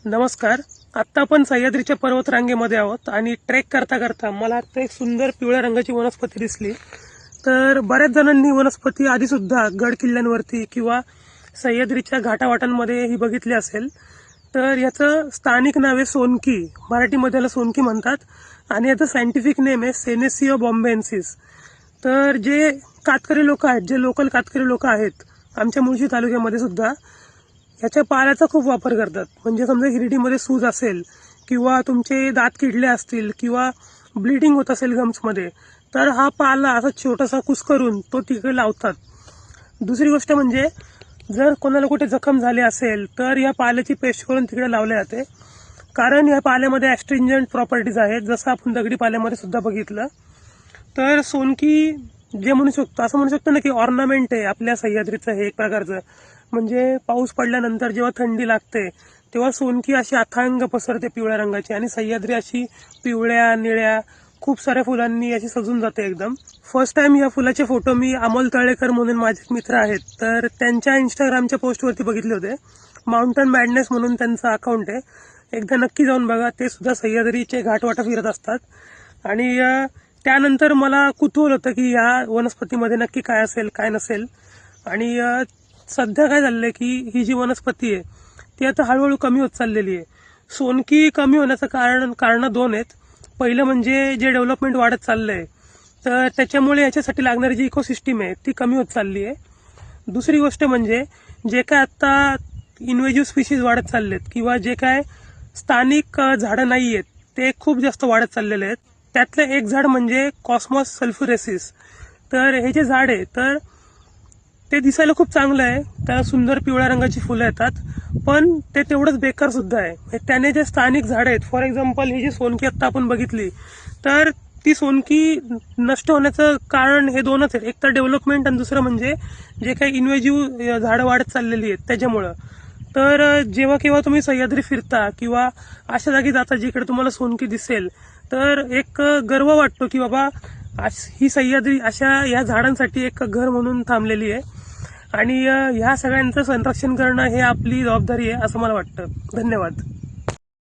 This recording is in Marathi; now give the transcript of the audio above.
नमस्कार. आत्ता आपण सह्याद्रीच्या पर्वतरांगेमध्ये आहोत आणि ट्रेक करता करता मला आत्ता एक सुंदर पिवळ्या रंगाची वनस्पती दिसली. तर बऱ्याच जणांनी वनस्पती आधीसुद्धा गड किल्ल्यांवरती किंवा सह्याद्रीच्या घाटावाटांमध्ये ही बघितली असेल. तर याचं स्थानिक नाव आहे सोनकी, मराठीमध्ये याला सोनकी म्हणतात आणि याचं सायंटिफिक नेम आहे सेनेसिया बॉम्बेन्सिस. तर जे कातकरी लोक आहेत, जे लोकल कातकरी लोक आहेत आमच्या मुळशी तालुक्यामध्ये सुद्धा ह्याच्या पाल्याचा खूप वापर करतात. म्हणजे समजा हिरडीमध्ये सूज असेल किंवा तुमचे दात किडले असतील किंवा ब्लिडिंग होत असेल गम्समध्ये, तर हा पाला असा छोटासा कुस्करून तो तिकडे लावतात. दुसरी गोष्ट म्हणजे जर कोणाला कुठे जखम झाली असेल तर या पाल्याची पेस्ट करून तिकडे लावले जाते, कारण या पाल्यामध्ये ॲस्ट्रिंजंट प्रॉपर्टीज आहेत, जसं आपण दगडी पाल्यामध्ये सुद्धा बघितलं. तर सोनकी जे म्हणू शकतो, असं म्हणू शकतो ना की ऑर्नामेंट आहे आपल्या सह्याद्रीचं हे एक प्रकारचं. म्हणजे पाऊस पडल्यानंतर जेव्हा थंडी लागते तेव्हा सोनकी अशी अथांग पसरते पिवळ्या रंगाची आणि सह्याद्री अशी पिवळ्या निळ्या खूप साऱ्या फुलांनी अशी सजून जाते एकदम. फर्स्ट टाइम या फुलाचे फोटो मी अमोल तळेकर म्हणून माझे मित्र आहेत, तर त्यांच्या इंस्टाग्रामच्या पोस्टवरती बघितले होते. माउंटन मॅडनेस म्हणून त्यांचं अकाउंट आहे, एकदा नक्की जाऊन बघा. ते सुद्धा सह्याद्रीचे घाटवाटा फिरत असतात. आणि त्यानंतर मला कुतूहल होतं की या वनस्पतीमध्ये नक्की काय असेल काय नसेल. आणि सध्या काय झालंय की ही जी वनस्पती आहे ती आता हळूहळू कमी होत चाललेली आहे. सोनकी कमी होण्याचं कारण दोन आहेत. पहिलं म्हणजे जे डेव्हलपमेंट वाढत चाललंय तर त्याच्यामुळे याच्यासाठी लागणारी जी इकोसिस्टीम आहे ती कमी होत चालली आहे. दुसरी गोष्ट म्हणजे जे काय आता इन्व्हेजिव्ह स्पीशीज वाढत चाललेत किंवा जे काय स्थानिक झाडं नाही आहेत ते खूप जास्त वाढत चाललेले आहेत. त्यातलं एक झाड म्हणजे कॉस्मॉस सल्फ्युरेसिस. तर हे जे झाड आहे तर ते दिसायला खूप चांगलं आहे, त्याला सुंदर पिवळ्या रंगाची फुलं येतात, पण ते तेवढंच बेकार सुद्धा आहे. त्याने जे स्थानिक झाडं आहेत, फॉर एक्झाम्पल ही जी सोनकी आत्ता आपण बघितली, तर ती सोनकी नष्ट होण्याचं कारण हे दोनच आहेत. एक तर डेव्हलपमेंट आणि दुसरं म्हणजे जे काही इन्व्हेजिव्ह झाडं वाढत चाललेली आहेत त्याच्यामुळं. तर जेव्हा केव्हा तुम्ही सह्याद्री फिरता किंवा अशा जागी जाता जिकडे तुम्हाला सोनकी दिसेल तर एक गर्व वाटतो की बाबा ही सह्याद्री अशा या झाडांसाठी एक घर म्हणून थांबलेली आहे. आणि ह्या सगळ्यांचं संरक्षण करणं हे आपली जबाबदारी आहे असं मला वाटतं. धन्यवाद.